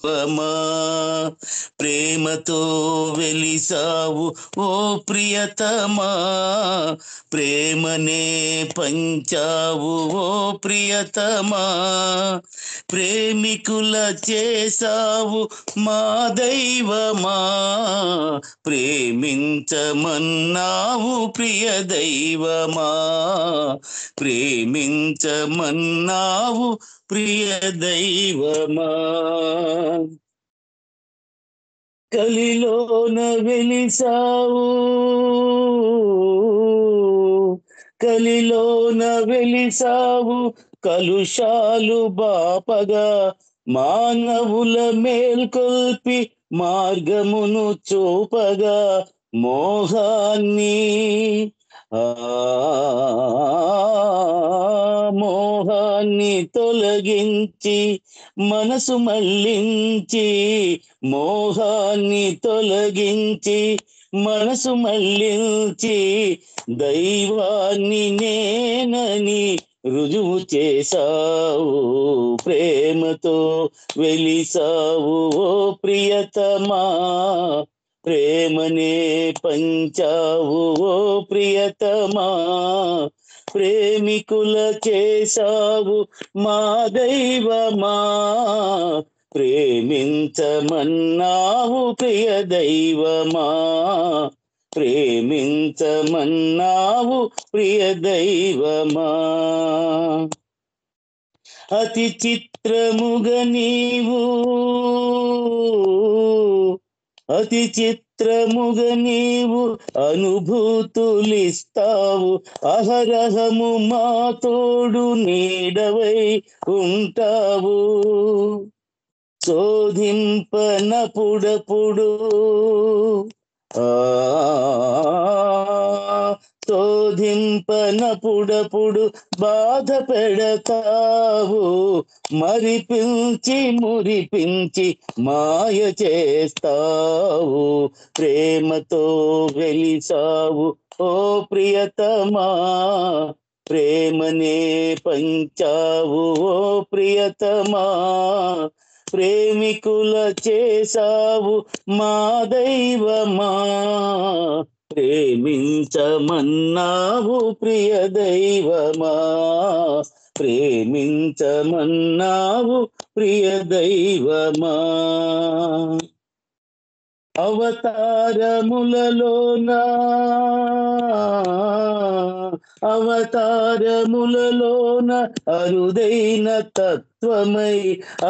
దైవమా ప్రేమతో వెలిసావు ఓ ప్రియతమా, ప్రేమనే పంచావు ఓ ప్రియతమా, ప్రేమికుల చేసావు మా దైవమా, ప్రేమించమన్నావు ప్రియ దైవమా, ప్రేమించమన్నావు ప్రియ దైవమా. కలిలోన వెలిసావు, కలిలోన వెలిసావు, కలుషాలు బాపగా మానవుల మేల్కొల్పి మార్గమును చూపగా, మోహాన్ని మోహాన్ని తొలగించి మనసు మళ్ళించి, మోహాన్ని తొలగించి మనసు మళ్ళించి, దైవాన్ని నేనని రుజువు చేసావు, ప్రేమతో వెలిసావు ఓ ప్రియతమా, ప్రేమనే పంచావు ఓ ప్రియతమా, ప్రేమికుల చేసావు మా దైవమా, ప్రేమించమన్నావు ప్రియ దైవమా, ప్రేమించమన్నావు ప్రియ దైవమా. అతి చిత్రముగా నీవు, అతి చిత్రముగా నీవు అనుభూతులిస్తావు, అహరహము మా తోడు నీడవై ఉంటావు, శోధింపనపుడపుడు శోధింపనపుడపుడు బాధ పెడతావు, మరిపించి మురిపించి మాయ చేస్తావు, ప్రేమతో వెలిసావు ఓ ప్రియతమా, ప్రేమనే పంచావు ఓ ప్రియతమా, ప్రేమికుల చేసావు మా దైవమా, ప్రేమించమన్నావు ప్రియ దైవమా, ప్రేమించమన్నావు ప్రియ దైవమా. అవతారములలోనా అవతారములలోన అరుదైన తత్వమై,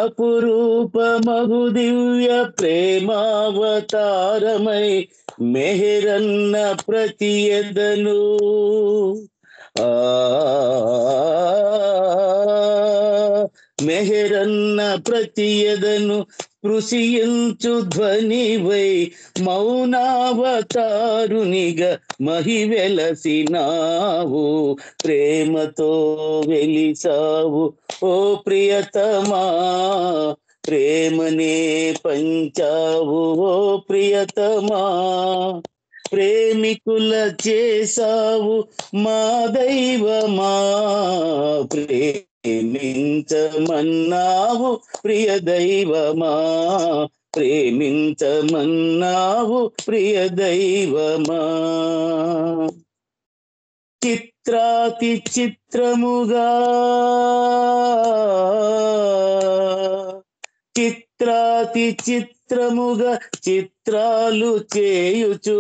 అపురూపమగు దివ్య ప్రేమావతారమై, మెహరన్న ప్రతి ఎదను మెహరన్న ప్రతి ఎదను కృషించు ధ్వనివై, మౌనావతారునిగా మహివెలసినావు, ప్రేమతో వెలిసావు ఓ ప్రియతమా, ప్రేమనే పంచావు ఓ ప్రియతమా, ప్రేమికుల చేసావు మా దైవమా, ప్రేమించమన్నావు ప్రియ దైవమా, ప్రేమించమన్నావు ప్రియ దైవమా. చిత్రాతి చిత్రముగా చిత్రాతి చిత్రముగా చిత్రాలు చేయుచు,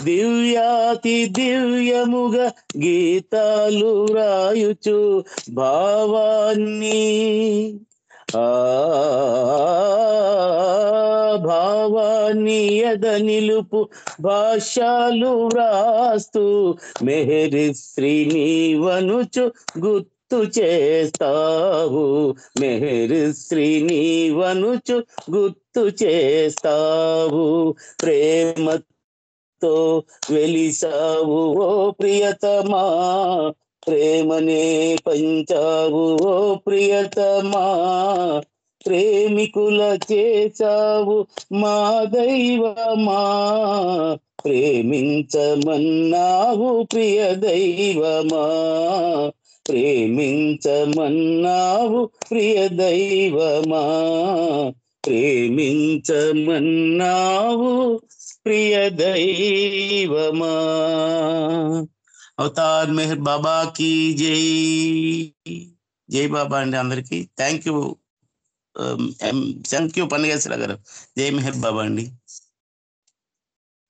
దివ్యాతి దివ్యముగా గీతాలు రాయుచు, భావాన్ని భావాన్ని ఎద నిలుపు భాష్యాలు వ్రాస్తూ, మెహరి శ్రీనివనుచు గుర్తు చేస్తావు, మెహరి శ్రీనివనుచు గుర్తు చేస్తావు, ప్రేమతో వెలిసావు ఓ ప్రియతమా, ప్రేమనే పంచావు ఓ ప్రియతమా, ప్రేమికుల చేసావు మా దైవమా, ప్రేమించమన్నావు ప్రియ దైవమా, ప్రేమించమన్నావు ప్రియ దైవమా, ప్రేమించమన్నావు ప్రియ దైవమా. అవతార్ మెహర్ బాబాకి జై. జై బాబా అండి అందరికి. Thank you. థ్యాంక్ యూ పన్నగేశ్వర గారు. జై మెహర్ బాబా అండి.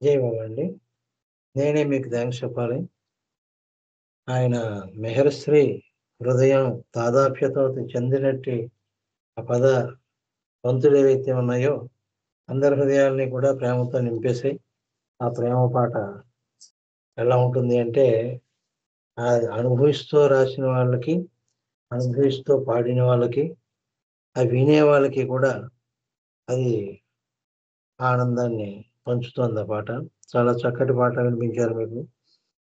జై బాబా అండి. నేనే మీకు థ్యాంక్స్ చెప్పాలి. ఆయన మెహర్శ్రీ హృదయం తాదాప్యతో చెందినట్టు ఆ పద పంతులు ఏవైతే ఉన్నాయో అందరి హృదయాల్ని కూడా ప్రేమతో నింపేసాయి. ఆ ప్రేమ పాట ఎలా ఉంటుంది అంటే, అనుభవిస్తూ రాసిన వాళ్ళకి, అనుభవిస్తూ పాడిన వాళ్ళకి, అది వినే వాళ్ళకి కూడా అది ఆనందాన్ని పంచుతోంది. ఆ పాట చాలా చక్కటి పాట వినిపించారు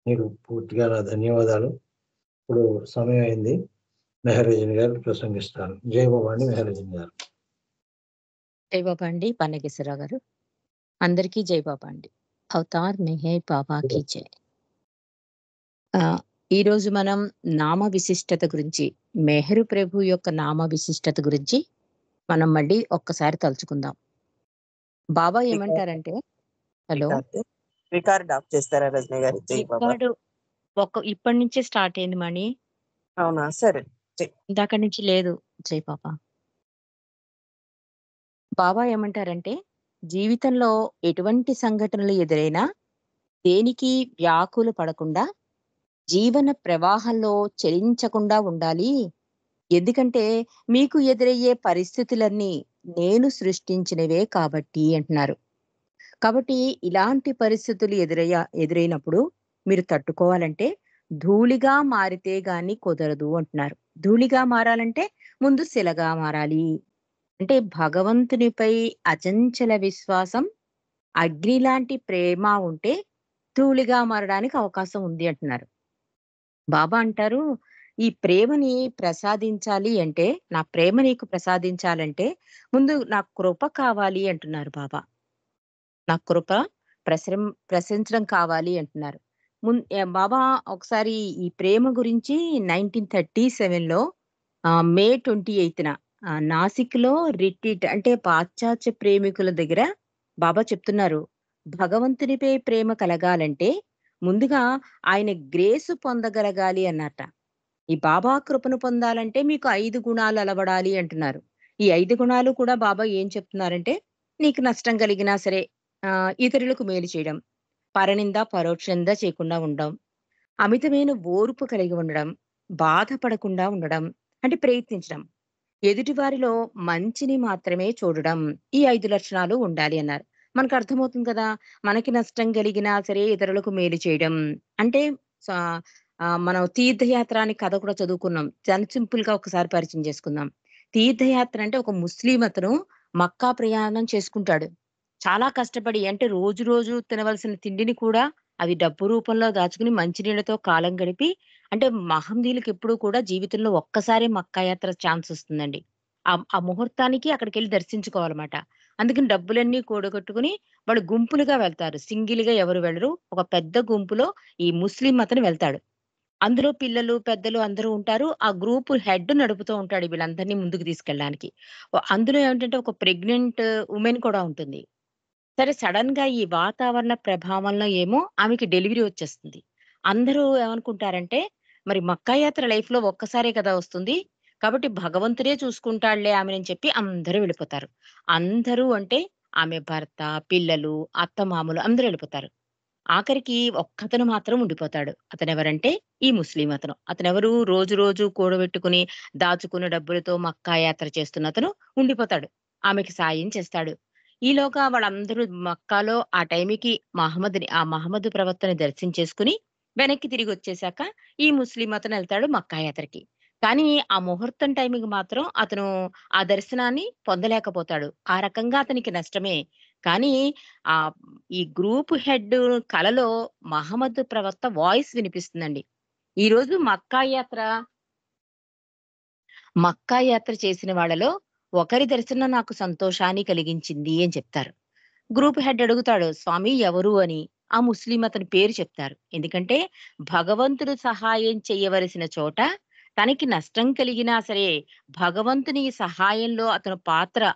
మీకు పూర్తిగా నా ధన్యవాదాలు. ఇప్పుడు సమయం అయింది, మెహరజన్ గారు ప్రసంగిస్తారు. జై బాబా అండి. మెహరజన్ గారు. జై బాబా అండి పన్నగేశ్వరరావు గారు. అందరికీ జై బాబా అండి. అవతార్ మెహర్ బాబాకి జై. ఈరోజు మనం నామ విశిష్టత గురించి, మెహరు ప్రభు యొక్క నామ విశిష్టత గురించి మనం మళ్ళీ ఒక్కసారి తలుచుకుందాం. బాబా ఏమంటారంటే, హలో రికార్డ్ ఆఫ్ చేస్తారా రజనీ గారు? జై బాబా. ఇప్పటి నుంచే స్టార్ట్ అయింది మణి. అవునా? సరే. ఇందాక నుంచి లేదు. జై బాబా. బాబా ఏమంటారంటే, జీవితంలో ఎటువంటి సంఘటనలు ఎదురైనా దేనికి వ్యాకులు పడకుండా జీవన ప్రవాహంలో చలించకుండా ఉండాలి. ఎందుకంటే మీకు ఎదురయ్యే పరిస్థితులన్నీ నేను సృష్టించినవే కాబట్టి అంటున్నారు. కాబట్టి ఇలాంటి పరిస్థితులు ఎదురైనప్పుడు మీరు తట్టుకోవాలంటే ధూళిగా మారితే గాని కుదరదు అంటున్నారు. ధూళిగా మారాలంటే ముందు శిలగా మారాలి. అంటే భగవంతునిపై అచంచల విశ్వాసం, అగ్ని లాంటి ప్రేమ ఉంటే ధూళిగా మారడానికి అవకాశం ఉంది అంటున్నారు. బాబా అంటారు, ఈ ప్రేమని ప్రసాదించాలి అంటే, నా ప్రేమ నీకు ప్రసాదించాలంటే ముందు నా కృప కావాలి అంటున్నారు బాబా. నా కృప ప్రశంసడం కావాలి అంటున్నారు. బాబా ఒకసారి ఈ ప్రేమ గురించి 1937లో మే 28న నాసిక్లో రిట్రీట్ అంటే పాశ్చాత్య ప్రేమికుల దగ్గర బాబా చెప్తున్నారు, భగవంతునిపై ప్రేమ కలగాలంటే ముందుగా ఆయన గ్రేసు పొందగలగాలి అన్నట. ఈ బాబా కృపను పొందాలంటే మీకు 5 గుణాలు అలవడాలి అంటున్నారు. ఈ 5 గుణాలు కూడా బాబా ఏం చెప్తున్నారంటే, నీకు నష్టం కలిగినా సరే ఇతరులకు మేలు చేయడం, పరనింద పరోక్షంద చేయకుండా ఉండడం, అమితమైన ఓర్పు కలిగి ఉండడం, బాధపడకుండా ఉండడం అంటే ప్రయత్నించడం, ఎదుటివారిలో మంచిని మాత్రమే చూడడం, ఈ 5 లక్షణాలు ఉండాలి అన్నారు. మనకు అర్థమవుతుంది కదా, మనకి నష్టం కలిగినా సరే ఇతరులకు మేలు చేయడం అంటే మనం తీర్థయాత్ర అని కథ కూడా చదువుకున్నాం. సింపుల్ గా ఒకసారి పరిచయం చేసుకుందాం. తీర్థయాత్ర అంటే ఒక ముస్లిం అతను మక్కా ప్రయాణం చేసుకుంటాడు. చాలా కష్టపడి, అంటే రోజు రోజు తినవలసిన తిండిని కూడా అది డబ్బు రూపంలో దాచుకుని మంచినీళ్ళతో కాలం గడిపి, అంటే మహమ్మదీయులకు ఎప్పుడు కూడా జీవితంలో ఒక్కసారి మక్కా యాత్ర ఛాన్స్ వస్తుందండి. ఆ ముహూర్తానికి అక్కడికెళ్ళి దర్శించుకోవాలన్నమాట. అందుకని డబ్బులన్నీ కూడగట్టుకుని వాళ్ళు గుంపులుగా వెళ్తారు. సింగిల్ గా ఎవరు వెళ్ళరు. ఒక పెద్ద గుంపులో ఈ ముస్లిం అతను వెళ్తాడు. అందులో పిల్లలు, పెద్దలు అందరూ ఉంటారు. ఆ గ్రూప్ హెడ్ నడుపుతూ ఉంటాడు వీళ్ళందరినీ ముందుకు తీసుకెళ్ళడానికి. అందులో ఏంటంటే ఒక ప్రెగ్నెంట్ వుమెన్ కూడా ఉంటుంది. సరే, సడెన్‌గా ఈ వాతావరణ ప్రభావంలో ఏమో ఆమెకి డెలివరీ వచ్చేస్తుంది. అందరూ ఏమనుకుంటారంటే, మరి మక్కా యాత్ర లైఫ్‌లో ఒక్కసారే కదా వస్తుంది. కాబట్టి భగవంతుడే చూసుకుంటాడులే ఆమెనని చెప్పి అందరూ వెళ్ళిపోతారు. అందరూ అంటే ఆమె భర్త, పిల్లలు, అత్తమామలు అందరూ వెళ్ళిపోతారు. ఆఖరికి ఒక్కతను మాత్రం ఉండిపోతాడు. అతనెవరంటే ఈ ముస్లిం అతను. అతనెవరు, రోజు రోజు కూడబెట్టుకుని, దాచుకున్న డబ్బులతో మక్కా యాత్ర చేస్తున్న అతను ఉండిపోతాడు. ఆమెకి సాయం చేస్తాడు. ఈలోగా వాళ్ళందరూ మక్కాలో ఆ టైంకి మహమ్మద్ ప్రవక్తని దర్శించేసుకుని వెనక్కి తిరిగొచ్చేసాక ఈ ముస్లిం అతను ఎళ్తాడు మక్కా యాత్రకి. కానీ ఆ ముహూర్తం టైంకి మాత్రం అతను ఆ దర్శనాన్ని పొందలేకపోతాడు. ఆ రకంగా అతనికి నష్టమే. కానీ ఈ గ్రూప్ హెడ్ కలలో మహమ్మద్ ప్రవక్త వాయిస్ వినిపిస్తుందండి. ఈరోజు మక్కా యాత్ర చేసిన వాళ్ళలో ఒకరి దర్శనం నాకు సంతోషాన్ని కలిగించింది అని చెప్తారు. గ్రూప్ హెడ్ అడుగుతాడు, స్వామి ఎవరు అని. ఆ ముస్లిం అతని పేరు చెప్తారు. ఎందుకంటే భగవంతుడు సహాయం చేయవలసిన చోట తనకి నష్టం కలిగినా సరే భగవంతుని సహాయంలో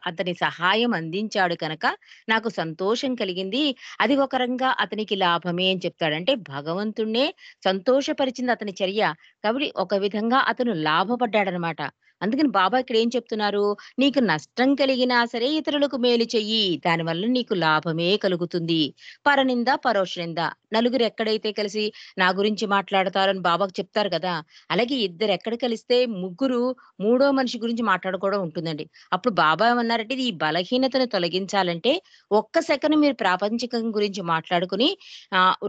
అతని సహాయం అందించాడు కనుక నాకు సంతోషం కలిగింది. అది ఒక రకంగా అతనికి లాభమే అని చెప్తాడు. అంటే భగవంతుడినే సంతోషపరిచింది అతని చర్య. కాబట్టి ఒక విధంగా అతను లాభపడ్డాడనమాట. అందుకని బాబా ఇక్కడ ఏం చెప్తున్నారు? నీకు నష్టం కలిగినా సరే ఇతరులకు మేలు చెయ్యి. దానివల్ల నీకు లాభమే కలుగుతుంది. పరనింద, పరోక్ష నింద. నలుగురు ఎక్కడైతే కలిసి నా గురించి మాట్లాడతారని బాబాకు చెప్తారు కదా! అలాగే ఇద్దరు ఎక్కడ కలిస్తే ముగ్గురు మూడో మనిషి గురించి మాట్లాడుకోవడం ఉంటుందండి. అప్పుడు బాబా ఏమన్నారంటే ఈ బలహీనతను తొలగించాలంటే ఒక్క సెకను మీరు ప్రాపంచికం గురించి మాట్లాడుకుని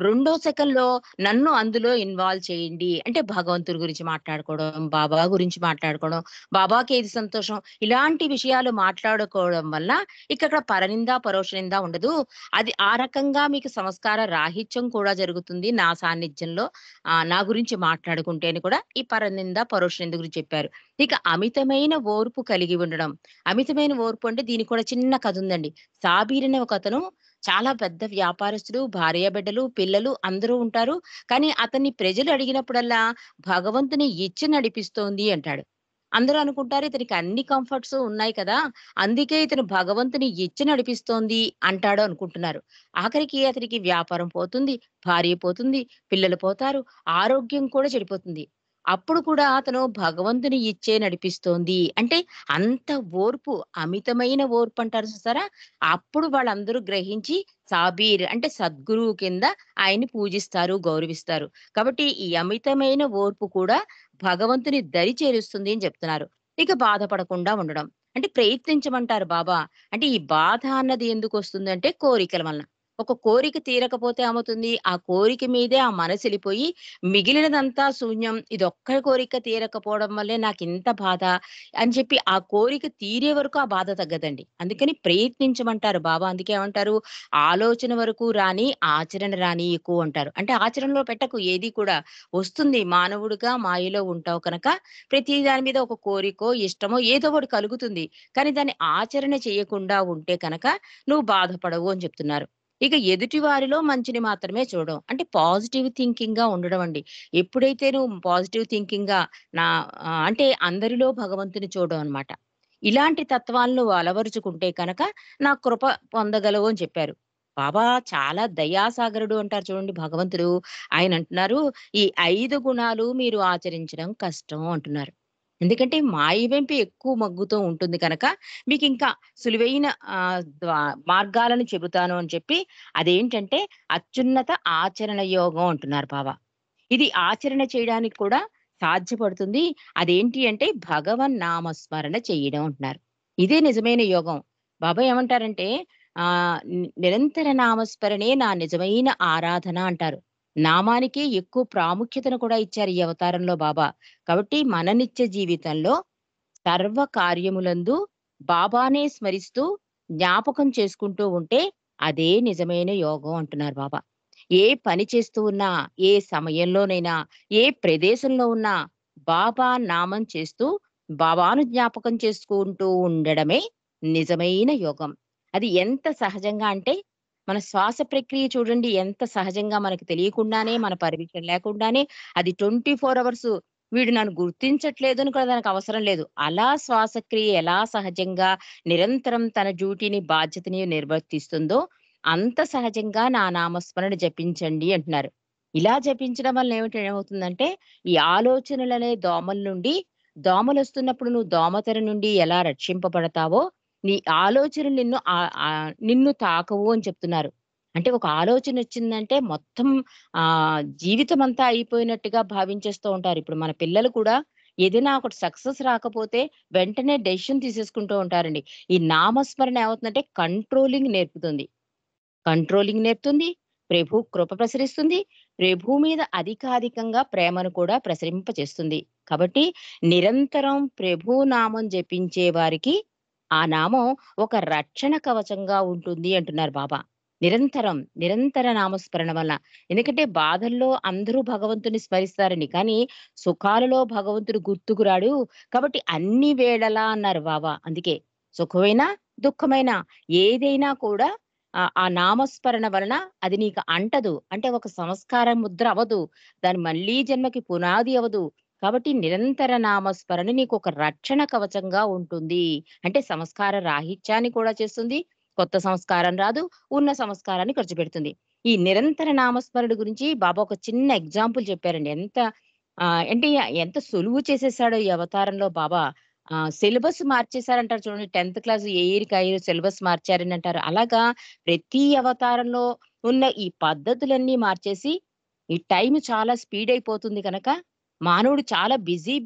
రెండో సెకన్‌లో నన్ను అందులో ఇన్వాల్వ్ చేయండి. అంటే భగవంతుడి గురించి మాట్లాడుకోవడం, బాబా గురించి మాట్లాడుకోవడం, బాబాకి ఏది సంతోషం ఇలాంటి విషయాలు మాట్లాడుకోవడం వల్ల ఇక్కడ పరనింద, పరోక్ష నింద ఉండదు. అది ఆ రకంగా మీకు సంస్కార రాహిత్యం కూడా జరుగుతుంది నా సాన్నిధ్యంలో. నా గురించి మాట్లాడుకుంటే అని కూడా ఈ పరనింద, పరోక్ష నింద గురించి చెప్పారు. ఇక అమితమైన ఓర్పు కలిగి ఉండడం. అమితమైన ఓర్పు అంటే దీనికి కూడా చిన్న కథ ఉందండి. సాబీర్ అనే ఒకతను చాలా పెద్ద వ్యాపారస్తుడు, భార్యాబిడ్డలు, పిల్లలు అందరూ ఉంటారు. కానీ అతన్ని ప్రజలు అడిగినప్పుడల్లా భగవంతుని ఇచ్చి నడిపిస్తోంది అంటాడు. అందరూ అనుకుంటారు ఇతనికి అన్ని కంఫర్ట్స్ ఉన్నాయి కదా! అందుకే ఇతను భగవంతుని ఇచ్చి నడిపిస్తోంది అంటాడు అనుకుంటున్నారు. ఆఖరికి అతనికి వ్యాపారం పోతుంది, భార్య పోతుంది, పిల్లలు పోతారు, ఆరోగ్యం కూడా చెడిపోతుంది. అప్పుడు కూడా అతను భగవంతుని ఇచ్చే నడిపిస్తోంది. అంటే అంత ఓర్పు, అమితమైన ఓర్పు అంటారు చూసారా? అప్పుడు వాళ్ళందరూ గ్రహించి సాబీర్ అంటే సద్గురువు కింద ఆయన్ని పూజిస్తారు, గౌరవిస్తారు. కాబట్టి ఈ అమితమైన ఓర్పు కూడా భగవంతుని దరి చేరుస్తుంది అని చెప్తున్నారు. ఇక బాధపడకుండా ఉండడం. అంటే ప్రయత్నించమంటారు బాబా. అంటే ఈ బాధ అన్నది ఎందుకొస్తుందంటే కోరికల వలన. ఒక కోరిక తీరకపోతే ఏమవుతుంది? ఆ కోరిక మీదే ఆ మనసెళ్ళిపోయి మిగిలినదంతా శూన్యం. ఇదొక్క కోరిక తీరకపోవడం వల్లే నాకింత బాధ అని చెప్పి ఆ కోరిక తీరే వరకు ఆ బాధ తగ్గదండి. అందుకని ప్రయత్నించమంటారు బాబా. అందుకే ఏమంటారు? ఆలోచన వరకు రాని, ఆచరణ రానీయకు అంటారు. అంటే ఆచరణలో పెట్టకు ఏది కూడా. వస్తుంది మానవుడిగా మాయలో ఉంటావు కనుక ప్రతి దాని మీద ఒక కోరికో, ఇష్టమో ఏదో ఒకటి కలుగుతుంది. కానీ దాన్ని ఆచరణ చేయకుండా ఉంటే కనుక నువ్వు బాధపడవు అని చెప్తున్నారు. ఇక ఎదుటి వారిలో మంచిని మాత్రమే చూడడం. అంటే పాజిటివ్ థింకింగ్‌గా ఉండడం అండి. ఎప్పుడైతే నువ్వు పాజిటివ్ థింకింగ్‌గా అంటే అందరిలో భగవంతుని చూడడం అన్నమాట. ఇలాంటి తత్వాలను నువ్వు అలవరుచుకుంటే కనుక నా కృప పొందగలవు అని చెప్పారు. బాబా చాలా దయాసాగరుడు అంటారు చూడండి భగవంతుడు. ఆయన అంటున్నారు, "ఈ 5 గుణాలు మీరు ఆచరించడం కష్టం" అంటున్నారు. ఎందుకంటే మాయ వెంపు ఎక్కువ మగ్గుతూ ఉంటుంది కనుక మీకింకా సులువైన మార్గాలను చెబుతాను అని చెప్పి అదేంటంటే అత్యున్నత ఆచరణ యోగం అంటున్నారు బాబా. ఇది ఆచరణ చేయడానికి కూడా సాధ్యపడుతుంది. అదేంటి అంటే భగవన్నామస్మరణ చేయడం అంటున్నారు. ఇదే నిజమైన యోగం. బాబా ఏమంటారంటే నిరంతర నామస్మరణే నా నిజమైన ఆరాధన అంటారు. నామానికే ఎక్కువ ప్రాముఖ్యతను కూడా ఇచ్చారు ఈ అవతారంలో బాబా. కాబట్టి మన నిత్య జీవితంలో సర్వ కార్యములందు బాబానే స్మరిస్తూ జ్ఞాపకం చేసుకుంటూ ఉంటే అదే నిజమైన యోగం అంటున్నారు బాబా. ఏ పని చేస్తూ ఉన్నా, ఏ సమయంలోనైనా, ఏ ప్రదేశంలో ఉన్నా బాబా నామం చేస్తూ, బాబాను జ్ఞాపకం చేసుకుంటూ ఉండడమే నిజమైన యోగం. అది ఎంత సహజంగా అంటే, మన శ్వాస ప్రక్రియ చూడండి ఎంత సహజంగా మనకు తెలియకుండానే, మన పర్మిషన్ లేకుండానే అది 24 అవర్స్ వీడు నన్ను గుర్తించట్లేదు అని కూడా దానికి అవసరం లేదు. అలా శ్వాసక్రియ ఎలా సహజంగా నిరంతరం తన డ్యూటీని, బాధ్యతని నిర్వర్తిస్తుందో అంత సహజంగా నా నామస్మరణ జపించండి అంటున్నారు. ఇలా జపించడం వల్ల ఏమవుతుందంటే, ఈ ఆలోచనలనే దోమల నుండి దోమలొస్తున్నప్పుడు నువ్వు దోమతెర నుండి ఎలా రక్షింపబడతావో, నీ ఆలోచనలు నిన్ను తాకవు అని చెప్తున్నారు. అంటే ఒక ఆలోచనొచ్చిందంటే మొత్తం జీవితమంతా అయిపోయినట్టుగా భావించేస్తూ ఉంటారు. ఇప్పుడు మన పిల్లలు కూడా ఏదైనా ఒకటి సక్సెస్ రాకపోతే వెంటనే డెసిషన్ తీసేసుకుంటూ ఉంటారండి. ఈ నామస్మరణ ఏమవుతుందంటే కంట్రోలింగ్ నేర్పుతుంది. కంట్రోలింగ్ నేర్పుతుంది. ప్రభు కృప ప్రసరిస్తుంది. ప్రభు మీద అధికాధికంగా ప్రేమను కూడా ప్రసరింపచేస్తుంది. కాబట్టి నిరంతరం ప్రభు నామం జపించే వారికి ఆ నామం ఒక రక్షణ కవచంగా ఉంటుంది అంటున్నారు బాబా. నిరంతర నామస్మరణ వల్ల. ఎందుకంటే బాధల్లో అందరూ భగవంతుని స్మరిస్తారండి. కానీ సుఖాలలో భగవంతుడు గుర్తుకు రాడు. కాబట్టి అన్ని వేళలా అన్నారు బాబా. అందుకే సుఖమైనా, దుఃఖమైనా ఏదైనా కూడా ఆ నామస్మరణ వలన అది నీకు అంటదు. అంటే ఒక సంస్కార ముద్ర అవ్వదు. దాని మళ్ళీ జన్మకి పునాది అవ్వదు. కాబట్టి నిరంతర నామస్మరణ నీకు ఒక రక్షణ కవచంగా ఉంటుంది. అంటే సంస్కార రాహిత్యాన్ని కూడా చేస్తుంది. కొత్త సంస్కారం రాదు. ఉన్న సంస్కారాన్ని ఖర్చుపెడుతుంది. ఈ నిరంతర నామస్మరణ గురించి బాబా ఒక చిన్న ఎగ్జాంపుల్ చెప్పారండి. అంటే ఎంత సులువు చేసేసాడో ఈ అవతారంలో బాబా. సిలబస్ మార్చేసారంటారు చూడండి. 10థ్ క్లాస్ ఏ ఇయర్‌కి ఆ ఇయర్ సిలబస్ మార్చారని అంటారు. అలాగా ప్రతి అవతారంలో ఉన్న ఈ పద్ధతులన్నీ మార్చేసి, ఈ టైమ్ చాలా స్పీడ్ అయిపోతుంది కనుక, మానవుడు చాలా బిజీ.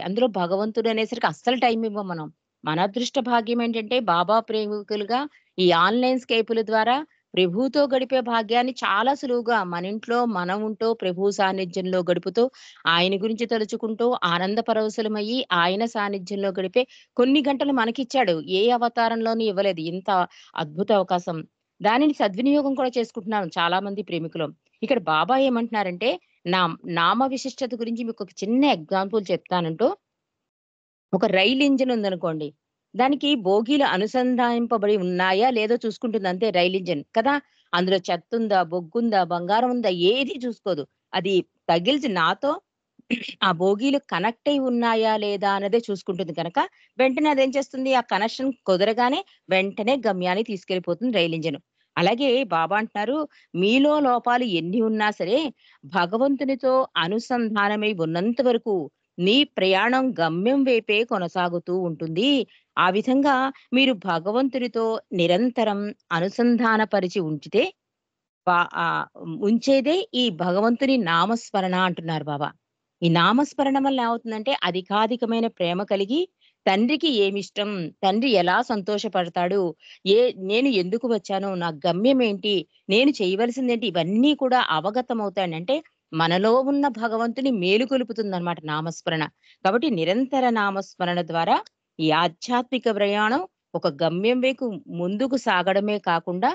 అందులో భగవంతుడు అనేసరికి అస్సలు టైం ఇవ్వం మనం. మన అదృష్ట భాగ్యం ఏంటంటే బాబా ప్రేమికులుగా ఈ ఆన్‌లైన్ స్కైపుల ద్వారా ప్రభువుతో గడిపే భాగ్యాన్ని చాలా సులువుగా మన ఇంట్లో మనం ఉంటూ ప్రభు సాన్నిధ్యంలో గడుపుతూ, ఆయన గురించి తలుచుకుంటూ ఆనంద పరవశులమయ్యి ఆయన సాన్నిధ్యంలో గడిపే కొన్ని గంటలు మనకిచ్చాడు. ఏ అవతారంలోనూ ఇవ్వలేదు ఇంత అద్భుత అవకాశం. దానిని సద్వినియోగం కూడా చేసుకుంటున్నాం చాలా మంది ప్రేమికులం. ఇక్కడ బాబా ఏమంటున్నారంటే, నా నామ విశిష్టత గురించి మీకొక చిన్న ఎగ్జాంపుల్ చెప్తానంటూ, ఒక రైలు ఇంజిన్ ఉందనుకోండి. దానికి బోగీలు అనుసంధానింపబడి ఉన్నాయా? లేదో చూసుకుంటుంది అంతే రైలు ఇంజిన్ కదా! అందులో చెత్తుందా? బొగ్గుందా? బంగారం ఉందా? ఏది చూసుకోదు. అది తగిలిచి నాతో ఆ బోగీలు కనెక్ట్ అయి ఉన్నాయా? లేదా? అన్నదే చూసుకుంటుంది కనుక, వెంటనే అదేం చేస్తుంది? ఆ కనెక్షన్ కుదరగానే వెంటనే గమ్యానికి తీసుకెళ్ళిపోతుంది రైలు ఇంజిన్. అలాగే బాబా అంటున్నారు, మీలో లోపాలు ఎన్ని ఉన్నా సరే, భగవంతునితో అనుసంధానమై ఉన్నంత వరకు మీ ప్రయాణం గమ్యం వైపే కొనసాగుతూ ఉంటుంది. ఆ విధంగా మీరు భగవంతునితో నిరంతరం అనుసంధానపరిచి ఉంచితే పా ఉంచేదే ఈ భగవంతుని నామస్మరణ అంటున్నారు బాబా. ఈ నామస్మరణ వల్ల ఏమవుతుందంటే అధికాధికమైన ప్రేమ కలిగి తండ్రికి ఏమిష్టం? తండ్రి ఎలా సంతోషపడతాడు? ఏ నేను ఎందుకు వచ్చాను? నా గమ్యం ఏంటి? నేను చేయవలసిందేంటి? ఇవన్నీ కూడా అవగతమవుతాయండి. అంటే మనలో ఉన్న భగవంతుని మేలుకొలుపుతుందన్నమాట నామస్మరణ. కాబట్టి నిరంతర నామస్మరణ ద్వారా ఈ ఆధ్యాత్మిక ప్రయాణం ఒక గమ్యం వైపు ముందుకు సాగడమే కాకుండా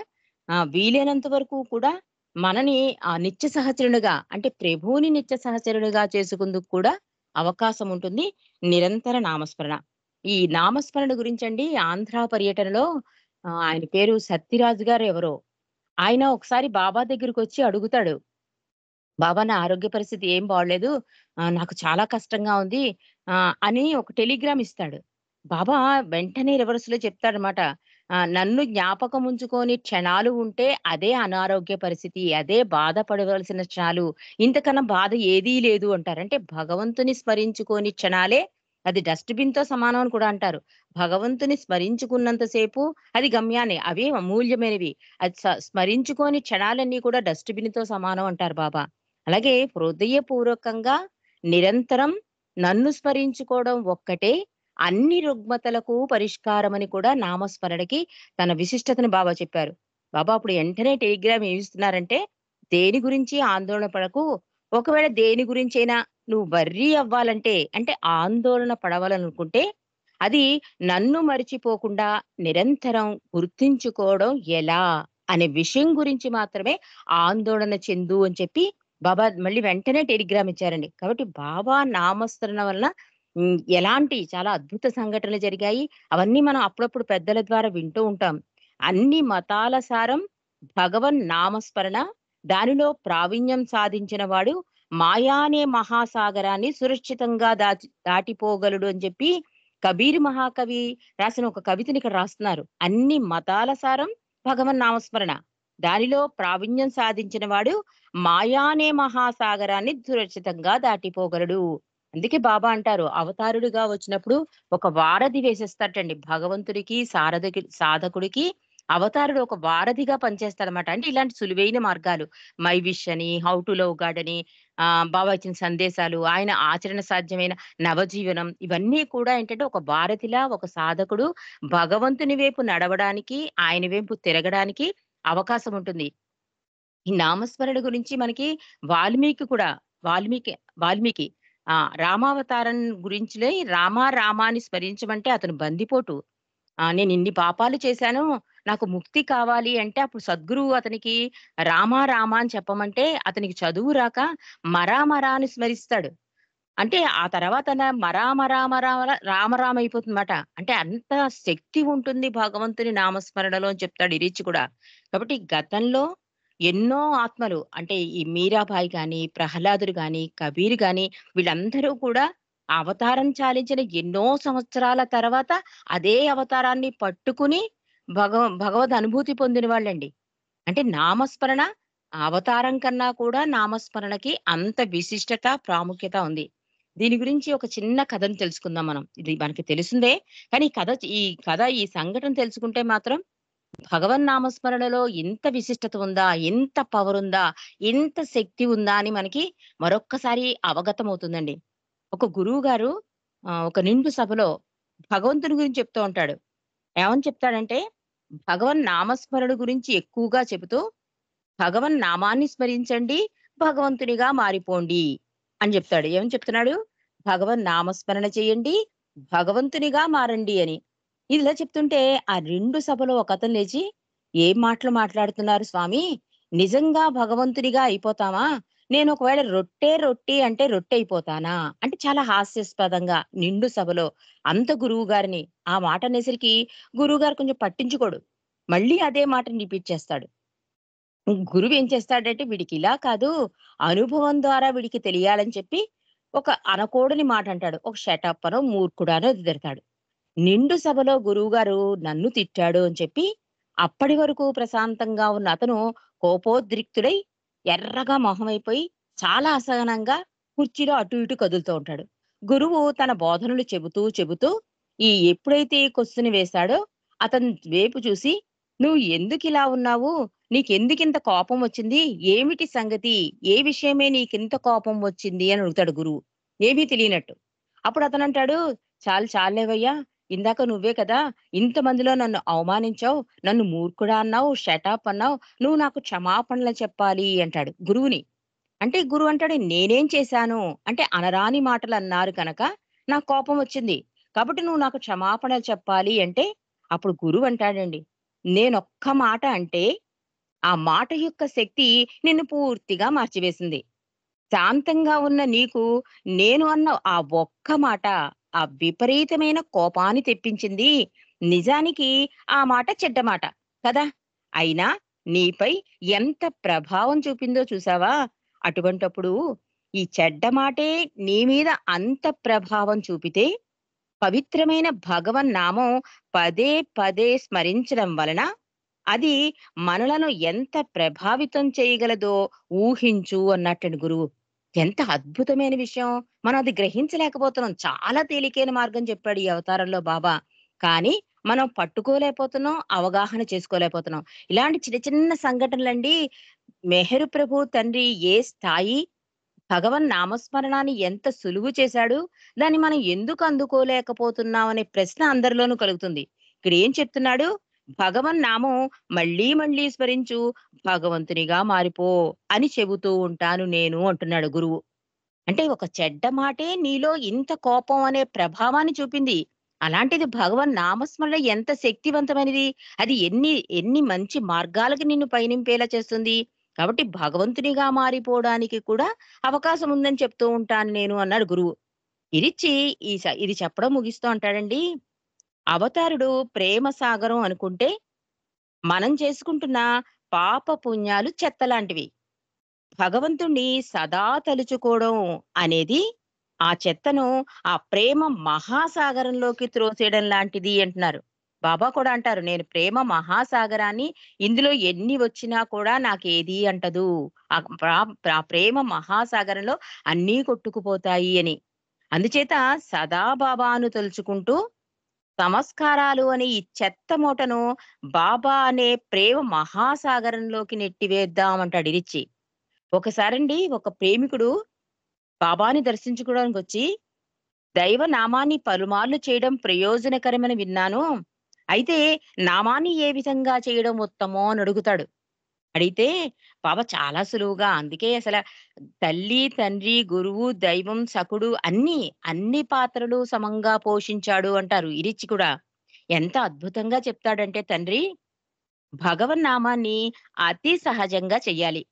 వీలైనంత వరకు కూడా మనని నిత్య సహచరునిగా అంటే ప్రభువుని నిత్య సహచరునిగా చేసుకుందుకు కూడా అవకాశం ఉంటుంది నిరంతర నామస్మరణ. ఈ నామస్మరణ గురించండి ఆంధ్ర పర్యటనలో ఆయన పేరు సత్యరాజు గారు ఎవరో. ఆయన ఒకసారి బాబా దగ్గరికొచ్చి అడుగుతాడు. బాబా నా ఆరోగ్య పరిస్థితి ఏం బాలేదు. నాకు చాలా కష్టంగా ఉంది. అని ఒక టెలిగ్రామ్ ఇస్తాడు. బాబా వెంటనే రివర్స్‌లో చెప్తాడనమాట. నన్ను జ్ఞాపకం ఉంచుకోని క్షణాలు ఉంటే అదే అనారోగ్య పరిస్థితి. అదే బాధపడవలసిన క్షణాలు. ఇంతకన్నా బాధ ఏదీ లేదు అంటారు. అంటే భగవంతుని స్మరించుకోని క్షణాలే అది డస్ట్‌బిన్‌తో సమానం అని కూడా అంటారు. భగవంతుని స్మరించుకున్నంత సేపు అది గమ్యాన్నే. అవే అమూల్యమైనవి. అది స్మరించుకోని క్షణాలన్నీ కూడా డస్ట్‌బిన్‌తో సమానం అంటారు బాబా. అలాగే హృదయపూర్వకంగా నిరంతరం నన్ను స్మరించుకోవడం ఒక్కటే అన్ని రుగ్మతలకు పరిష్కారమని కూడా నామస్మరణకి తన విశిష్టతను బాబా చెప్పారు. బాబా అప్పుడు వెంటనే టెలిగ్రామ్ ఏమిస్తున్నారంటే, దేని గురించి ఆందోళన పడకు. ఒకవేళ దేని గురించైనా నువ్వు వర్రీ అవ్వాలంటే, అంటే ఆందోళన పడవాలనుకుంటే, అది నన్ను మరిచిపోకుండా నిరంతరం గుర్తుంచుకోవడం ఎలా అనే విషయం గురించి మాత్రమే ఆందోళన చెందు అని చెప్పి బాబా మళ్ళీ వెంటనే టెలిగ్రామ్ ఇచ్చారండి. కాబట్టి బాబా నామస్మరణ వలన ఎలాంటి చాలా అద్భుత సంఘటనలు జరిగాయి. అవన్నీ మనం అప్పుడప్పుడు పెద్దల ద్వారా వింటూ ఉంటాం. అన్ని మతాల సారం భగవన్ నామస్మరణ. దానిలో ప్రావీణ్యం సాధించిన వాడు మాయా అనే మహాసాగరాన్ని సురక్షితంగా దాటిపోగలడు అని చెప్పి కబీర్ మహాకవి రాసిన ఒక కవితని ఇక్కడ రాస్తున్నారు. అన్ని మతాల సారం భగవన్ నామస్మరణ. దానిలో ప్రావీణ్యం సాధించిన వాడు మాయా అనే మహాసాగరాన్ని సురక్షితంగా దాటిపోగలడు. అందుకే బాబా అంటారు అవతారుడిగా వచ్చినప్పుడు ఒక వారధి వేసేస్తాటండి. భగవంతుడికి సాధకుడికి అవతారుడు ఒక వారధిగా పనిచేస్తాడనమాట. అంటే ఇలాంటి సులువైన మార్గాలు మై విష్ అని, హౌ టు లవ్ గాడ్ అని, బాబా ఇచ్చిన సందేశాలు, ఆయన ఆచరణ సాధ్యమైన నవజీవనం ఇవన్నీ కూడా ఏంటంటే ఒక వారధిలా ఒక సాధకుడు భగవంతుని వైపు నడవడానికి, ఆయన వైపు తిరగడానికి అవకాశం ఉంటుంది. ఈ నామస్మరణ గురించి మనకి వాల్మీకి కూడా వాల్మీకి వాల్మీకి రామావతారం గురించిలే రామాని స్మరించమంటే అతను బందిపోటు. నేను ఇన్ని పాపాలు చేశాను. నాకు ముక్తి కావాలి అంటే అప్పుడు సద్గురువు అతనికి రామా అని చెప్పమంటే అతనికి చదువు రాక మరా అని స్మరిస్తాడు. అంటే ఆ తర్వాత రామ అయిపోతుందన్నమాట. అంటే అంత శక్తి ఉంటుంది భగవంతుని నామస్మరణలో అని చెప్తాడు ఈ రీచ్ కూడా. కాబట్టి గతంలో ఎన్నో ఆత్మలు అంటే ఈ మీరాబాయి గాని, ప్రహ్లాదుడు గాని, కబీర్ గాని వీళ్ళందరూ కూడా అవతారం చాలించిన ఎన్నో సంవత్సరాల తర్వాత అదే అవతారాన్ని పట్టుకుని భగవద్ అనుభూతి పొందిన వాళ్ళండి. అంటే నామస్మరణ అవతారం కన్నా కూడా నామస్మరణకి అంత విశిష్టత, ప్రాముఖ్యత ఉంది. దీని గురించి ఒక చిన్న కథను తెలుసుకుందాం మనం. ఇది మనకి తెలిసిందే. కానీ ఈ సంఘటన తెలుసుకుంటే మాత్రం భగవన్నామస్మరణలో ఇంత విశిష్టత ఉందా? ఇంత పవరుందా? ఇంత శక్తి ఉందా? అని మనకి మరొక్కసారి అవగతమవుతుందండి. ఒక గురువుగారు ఒక నిండు సభలో భగవంతుని గురించి చెప్తూ ఉంటాడు. ఏమని చెప్తాడంటే, భగవన్నామస్మరణ గురించి ఎక్కువగా చెబుతూ, భగవన్నామాన్ని స్మరించండి, భగవంతునిగా మారిపోండి అని చెప్తాడు. ఏమని చెప్తున్నాడు? భగవన్నామస్మరణ చేయండి, భగవంతునిగా మారండి అని. ఇలా చెప్తుంటే ఆ 2 సభలో ఒకతను లేచి, "ఏం మాటలు మాట్లాడుతున్నారు స్వామి? నిజంగా భగవంతుడిగా అయిపోతామా? నేను ఒకవేళ రొట్టె అంటే రొట్టె అయిపోతానా?" అంటే చాలా హాస్యాస్పదంగా నిండు సభలో అంత గురువుగారిని ఆ మాట అనేసరికి గురువుగారు కొంచెం పట్టించుకోడు. మళ్ళీ అదే మాటని రిపీట్ చేస్తాడు. గురువు ఏం చేస్తాడంటే వీడికి ఇలా కాదు, అనుభవం ద్వారా వీడికి తెలియాలని చెప్పి ఒక అనకూడని మాట అంటాడు. ఒక షటప్ అనో, మూర్ఖుడనో తిడతాడు. నిండు సభలో గురువుగారు నన్ను తిట్టాడు అని చెప్పి, అప్పటి వరకు ప్రశాంతంగా ఉన్న అతను కోపోద్రిక్తుడై, ఎర్రగా మొహమైపోయి, చాలా అసహనంగా కుర్చీలో అటు ఇటు కదులుతూ ఉంటాడు. గురువు తన బోధనలు చెబుతూ ఎప్పుడైతే ఈ క్వెషన్ వేశాడో, అతని వైపు చూసి, "నువ్వు ఎందుకిలా ఉన్నావు? నీకెందుకింత కోపం వచ్చింది? ఏమిటి సంగతి? ఏ విషయమే నీకింత కోపం వచ్చింది?" అని అడుగుతాడు గురువు. ఏమీ తెలియనట్టు. అప్పుడు అతనంటాడు, "చాలు చాలులేవయ్యా! ఇందాక నువ్వే కదా! ఇంతమందిలో నన్ను అవమానించావు. నన్ను మూర్ఖుడా అన్నావు, షటప్ అన్నావు. నువ్వు నాకు క్షమాపణలు చెప్పాలి" అంటాడు గురువుని. అంటే గురువు అంటాడు, "నేనేం చేశాను? అంటే అనరాని మాటలన్నారు కనుక నాకు కోపం వచ్చింది. కాబట్టి నువ్వు నాకు క్షమాపణలు చెప్పాలి" అంటే అప్పుడు గురువు అంటాడండి, "నేనొక్క మాట అంటే ఆ మాట యొక్క శక్తి నిన్ను పూర్తిగా మార్చివేసింది. శాంతంగా ఉన్న నీకు నేను అన్న ఆ ఒక్క మాట ఆ విపరీతమైన కోపాన్ని తెప్పించింది. నిజానికి ఆ మాట చెడ్డ మాట కదా! అయినా నీపై ఎంత ప్రభావం చూపిందో చూసావా? అటువంటప్పుడు ఈ చెడ్డ మాటే నీ మీద అంత ప్రభావం చూపితే పవిత్రమైన భగవన్నామం పదే పదే స్మరించడం వలన అది మనలను ఎంత ప్రభావితం చేయగలదో ఊహించు" అన్నట్టండి గురువు. ఎంత అద్భుతమైన విషయం. మనం అది గ్రహించలేకపోతున్నాం. చాలా తేలికైన మార్గం చెప్పాడు ఈ అవతారంలో బాబా. కానీ మనం పట్టుకోలేకపోతున్నాం, అవగాహన చేసుకోలేకపోతున్నాం. ఇలాంటి చిన్న చిన్న సంఘటనలండి మెహరు ప్రభు తండ్రి ఏ స్థాయి భగవన్ నామస్మరణాన్ని ఎంత సులువు చేశాడు, దాన్ని మనం ఎందుకు అందుకోలేకపోతున్నాం అనే ప్రశ్న అందరిలోనూ కలుగుతుంది. ఇక్కడ ఏం చెప్తున్నాడు? భగవన్ నామం మళ్ళీ మళ్ళీ స్మరించు, భగవంతునిగా మారిపో అని చెబుతూ ఉంటాను నేను అంటున్నాడు గురువు. అంటే ఒక చెడ్డ మాటే నీలో ఇంత కోపం అనే ప్రభావాన్ని చూపింది. అలాంటిది భగవన్ నామస్మరణ ఎంత శక్తివంతమైనది. అది ఎన్ని ఎన్ని మంచి మార్గాలకి నిన్ను పయనింపేలా చేస్తుంది. కాబట్టి భగవంతునిగా మారిపోవడానికి కూడా అవకాశం ఉందని చెప్తూ ఉంటాను నేను అన్నాడు గురువు. ఇదిచ్చి ఇది చెప్పడం ముగిస్తూ అంటాడండి. అవతారుడు ప్రేమ సాగరం అనుకుంటే మనం చేసుకుంటున్న పాప పుణ్యాలు చెత్తలాంటివి. భగవంతుణ్ణి సదా తలుచుకోవడం అనేది ఆ చెత్తను ఆ ప్రేమ మహాసాగరంలోకి త్రోసేయడం లాంటిది అంటున్నారు. బాబా కూడా అంటారు, "నేను ప్రేమ మహాసాగరాన్ని, ఇందులో ఎన్ని వచ్చినా కూడా నాకేది అంటదు. ఆ ప్రేమ మహాసాగరంలో అన్నీ కొట్టుకుపోతాయి" అని. అందుచేత సదా బాబాను తలుచుకుంటూ సంస్కారాలు అనే ఈ చెత్త మూటను బాబా అనే ప్రేమ మహాసాగరంలోకి నెట్టివేద్దామంటాడు ఇరిచ్చి. ఒకసారండి ఒక ప్రేమికుడు బాబాని దర్శించుకోవడానికొచ్చి, "దైవ నామాన్ని పలుమార్లు చేయడం ప్రయోజనకరమని విన్నాను. అయితే నామాన్ని ఏ విధంగా చేయడం ఉత్తమం" అని అడుగుతాడు. అడిగితే బాబా చాలా సులువుగా, అందుకే తల్లి, తండ్రి, గురువు, దైవం, సఖుడు అన్ని పాత్రలు సమంగా పోషించాడు అంటారు ఇరిచ్చి కూడా. ఎంత అద్భుతంగా చెప్తాడంటే తండ్రి, భగవన్నామాన్ని అతి సహజంగా చెయ్యాలి.